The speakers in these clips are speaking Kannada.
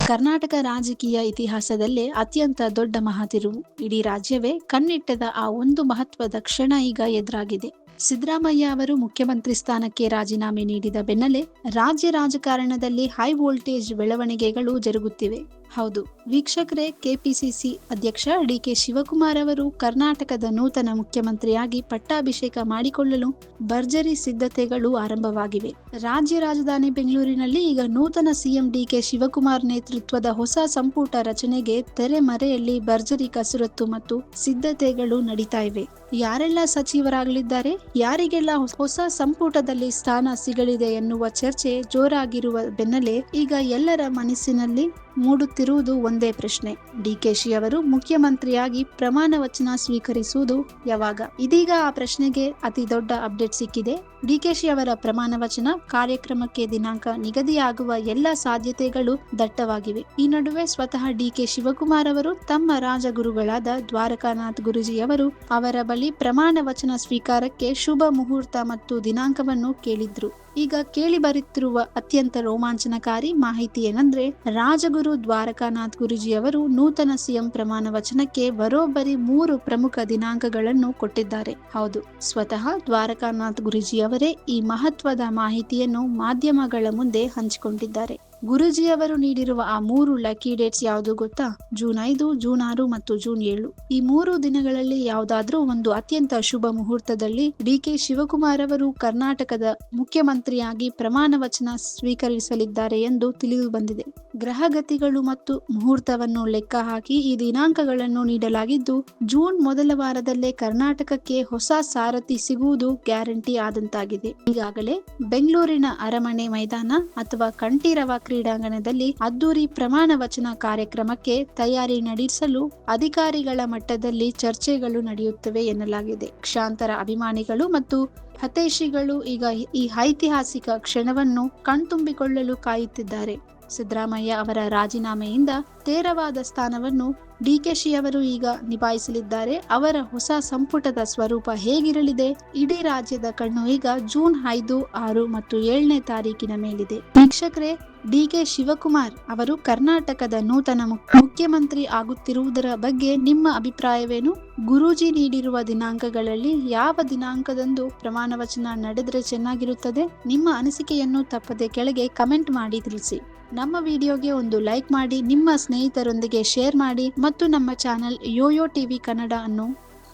ಕರ್ನಾಟಕ ರಾಜಕೀಯ ಇತಿಹಾಸದಲ್ಲೇ ಅತ್ಯಂತ ದೊಡ್ಡ ಮಹಾತಿರುವು. ಇಡೀ ರಾಜ್ಯವೇ ಕಣ್ಣಿಟ್ಟದ ಆ ಒಂದು ಮಹತ್ವದ ಕ್ಷಣ ಈಗ ಎದುರಾಗಿದೆ. ಸಿದ್ದರಾಮಯ್ಯ ಅವರು ಮುಖ್ಯಮಂತ್ರಿ ಸ್ಥಾನಕ್ಕೆ ರಾಜೀನಾಮೆ ನೀಡಿದ ಬೆನ್ನಲ್ಲೇ ರಾಜ್ಯ ರಾಜಕಾರಣದಲ್ಲಿ ಹೈ ವೋಲ್ಟೇಜ್ ಬೆಳವಣಿಗೆಗಳು ಜರುಗುತ್ತಿವೆ. ಹೌದು ವೀಕ್ಷಕರೇ, ಕೆಪಿಸಿಸಿ ಅಧ್ಯಕ್ಷ ಡಿಕೆ ಶಿವಕುಮಾರ್ ಅವರು ಕರ್ನಾಟಕದ ನೂತನ ಮುಖ್ಯಮಂತ್ರಿಯಾಗಿ ಪಟ್ಟಾಭಿಷೇಕ ಮಾಡಿಕೊಳ್ಳಲು ಭರ್ಜರಿ ಸಿದ್ಧತೆಗಳು ಆರಂಭವಾಗಿವೆ. ರಾಜ್ಯ ರಾಜಧಾನಿ ಬೆಂಗಳೂರಿನಲ್ಲಿ ಈಗ ನೂತನ ಸಿಎಂ ಡಿಕೆ ಶಿವಕುಮಾರ್ ನೇತೃತ್ವದ ಹೊಸ ಸಂಪುಟ ರಚನೆಗೆ ತೆರೆಮರೆಯಲ್ಲಿ ಭರ್ಜರಿ ಕಸರತ್ತು ಮತ್ತು ಸಿದ್ಧತೆಗಳು ನಡೀತಾ ಇವೆ. ಯಾರೆಲ್ಲ ಸಚಿವರಾಗಲಿದ್ದಾರೆ, ಯಾರಿಗೆಲ್ಲ ಹೊಸ ಸಂಪುಟದಲ್ಲಿ ಸ್ಥಾನ ಸಿಗಲಿದೆ ಎನ್ನುವ ಚರ್ಚೆ ಜೋರಾಗಿರುವ ಬೆನ್ನಲ್ಲೇ ಈಗ ಎಲ್ಲರ ಮನಸ್ಸಿನಲ್ಲಿ ಮೂಡುತ್ತಿರುವುದು ಒಂದೇ ಪ್ರಶ್ನೆ: ಡಿಕೆಶಿ ಅವರು ಮುಖ್ಯಮಂತ್ರಿಯಾಗಿ ಪ್ರಮಾಣ ವಚನ ಸ್ವೀಕರಿಸುವುದು ಯಾವಾಗ? ಇದೀಗ ಆ ಪ್ರಶ್ನೆಗೆ ಅತಿ ದೊಡ್ಡ ಅಪ್ಡೇಟ್ ಸಿಕ್ಕಿದೆ. ಡಿಕೆಶಿ ಅವರ ಪ್ರಮಾಣ ವಚನ ಕಾರ್ಯಕ್ರಮಕ್ಕೆ ದಿನಾಂಕ ನಿಗದಿಯಾಗುವ ಎಲ್ಲ ಸಾಧ್ಯತೆಗಳು ದಟ್ಟವಾಗಿವೆ. ಈ ನಡುವೆ ಸ್ವತಃ ಡಿಕೆ ಶಿವಕುಮಾರ್ ಅವರು ತಮ್ಮ ರಾಜಗುರುಗಳಾದ ದ್ವಾರಕಾನಾಥ್ ಗುರೂಜಿಯವರು ಅವರ ಬಳಿ ಪ್ರಮಾಣ ವಚನ ಸ್ವೀಕಾರಕ್ಕೆ ಶುಭ ಮುಹೂರ್ತ ಮತ್ತು ದಿನಾಂಕವನ್ನು ಕೇಳಿದ್ರು. ಈಗ ಕೇಳಿ ಬರುತ್ತಿರುವ ಅತ್ಯಂತ ರೋಮಾಂಚನಕಾರಿ ಮಾಹಿತಿ ಏನಂದ್ರೆ, ರಾಜಗುರು ದ್ವಾರಕಾನಾಥ್ ಗುರೂಜಿಯವರು ನೂತನ ಸಿಎಂ ಪ್ರಮಾಣ ವಚನಕ್ಕೆ ಬರೋಬ್ಬರಿ 3 ಪ್ರಮುಖ ದಿನಾಂಕಗಳನ್ನು ಕೊಟ್ಟಿದ್ದಾರೆ. ಹೌದು, ಸ್ವತಃ ದ್ವಾರಕಾನಾಥ್ ಗುರೂಜಿಯವರೇ ಈ ಮಹತ್ವದ ಮಾಹಿತಿಯನ್ನು ಮಾಧ್ಯಮಗಳ ಮುಂದೆ ಹಂಚಿಕೊಂಡಿದ್ದಾರೆ. ಗುರೂಜಿಯವರು ನೀಡಿರುವ ಆ 3 ಲಕ್ಕಿ ಡೇಟ್ಸ್ ಯಾವುದು ಗೊತ್ತಾ? ಜೂನ್ 5, ಜೂನ್ 6 ಮತ್ತು ಜೂನ್ 7. ಈ 3 ದಿನಗಳಲ್ಲಿ ಯಾವುದಾದ್ರೂ ಒಂದು ಅತ್ಯಂತ ಶುಭ ಮುಹೂರ್ತದಲ್ಲಿ ಡಿಕೆ ಶಿವಕುಮಾರ್ ಅವರು ಕರ್ನಾಟಕದ ಮುಖ್ಯಮಂತ್ರಿಯಾಗಿ ಪ್ರಮಾಣ ವಚನ ಸ್ವೀಕರಿಸಲಿದ್ದಾರೆ ಎಂದು ತಿಳಿದು ಬಂದಿದೆ. ಗ್ರಹಗತಿಗಳು ಮತ್ತು ಮುಹೂರ್ತವನ್ನು ಲೆಕ್ಕ ಹಾಕಿ ಈ ದಿನಾಂಕಗಳನ್ನು ನೀಡಲಾಗಿದ್ದು, ಜೂನ್ ಮೊದಲ ವಾರದಲ್ಲೇ ಕರ್ನಾಟಕಕ್ಕೆ ಹೊಸ ಸಾರಥಿ ಸಿಗುವುದು ಗ್ಯಾರಂಟಿ ಆದಂತಾಗಿದೆ. ಈಗಾಗಲೇ ಬೆಂಗಳೂರಿನ ಅರಮನೆ ಮೈದಾನ ಅಥವಾ ಕಂಠೀರವ ಕ್ರೀಡಾಂಗಣದಲ್ಲಿ ಅದ್ದೂರಿ ಪ್ರಮಾಣ ವಚನ ಕಾರ್ಯಕ್ರಮಕ್ಕೆ ತಯಾರಿ ನಡೆಸಲು ಅಧಿಕಾರಿಗಳ ಮಟ್ಟದಲ್ಲಿ ಚರ್ಚೆಗಳು ನಡೆಯುತ್ತವೆ ಎನ್ನಲಾಗಿದೆ. ಲಕ್ಷಾಂತರ ಅಭಿಮಾನಿಗಳು ಮತ್ತು ಹಿತೈಷಿಗಳು ಈಗ ಈ ಐತಿಹಾಸಿಕ ಕ್ಷಣವನ್ನು ಕಣ್ತುಂಬಿಕೊಳ್ಳಲು ಕಾಯುತ್ತಿದ್ದಾರೆ. ಸಿದ್ದರಾಮಯ್ಯ ಅವರ ರಾಜೀನಾಮೆಯಿಂದ ತೇರವಾದ ಸ್ಥಾನವನ್ನು ಡಿಕೆಶಿ ಅವರು ಈಗ ನಿಭಾಯಿಸಲಿದ್ದಾರೆ. ಅವರ ಹೊಸ ಸಂಪುಟದ ಸ್ವರೂಪ ಹೇಗಿರಲಿದೆ? ಇಡೀ ರಾಜ್ಯದ ಕಣ್ಣು ಈಗ ಜೂನ್ 5, 6 ಮತ್ತು 7ನೇ ತಾರೀಕಿನ ಮೇಲಿದೆ. ವೀಕ್ಷಕರೇ, ಡಿಕೆ ಶಿವಕುಮಾರ್ ಅವರು ಕರ್ನಾಟಕದ ನೂತನ ಮುಖ್ಯಮಂತ್ರಿ ಆಗುತ್ತಿರುವುದರ ಬಗ್ಗೆ ನಿಮ್ಮ ಅಭಿಪ್ರಾಯವೇನು? ಗುರೂಜಿ ನೀಡಿರುವ ದಿನಾಂಕಗಳಲ್ಲಿ ಯಾವ ದಿನಾಂಕದಂದು ಪ್ರಮಾಣ ವಚನ ನಡೆದರೆ ಚೆನ್ನಾಗಿರುತ್ತದೆ? ನಿಮ್ಮ ಅನಿಸಿಕೆಯನ್ನು ತಪ್ಪದೆ ಕೆಳಗೆ ಕಮೆಂಟ್ ಮಾಡಿ ತಿಳಿಸಿ. ನಮ್ಮ ವಿಡಿಯೋಗೆ ಒಂದು ಲೈಕ್ ಮಾಡಿ, ನಿಮ್ಮ ಸ್ನೇಹಿತರೊಂದಿಗೆ ಶೇರ್ ಮಾಡಿ ಮತ್ತು ನಮ್ಮ ಚಾನೆಲ್ ಯೋಯೋ ಟಿವಿ ಕನ್ನಡ ಅನ್ನು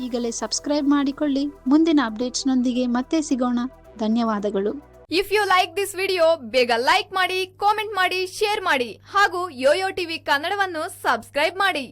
ಈಗಲೇ ಸಬ್ಸ್ಕ್ರೈಬ್ ಮಾಡಿಕೊಳ್ಳಿ. ಮುಂದಿನ ಅಪ್ಡೇಟ್ಸ್ನೊಂದಿಗೆ ಮತ್ತೆ ಸಿಗೋಣ. ಧನ್ಯವಾದಗಳು. If you like this video, ಬೇಗ ಲೈಕ್ ಮಾಡಿ, ಕಾಮೆಂಟ್ ಮಾಡಿ, ಶೇರ್ ಮಾಡಿ ಹಾಗೂ ಯೋಯೋ ಟಿವಿ ಕನ್ನಡವನ್ನು ಸಬ್ಸ್ಕ್ರೈಬ್ ಮಾಡಿ.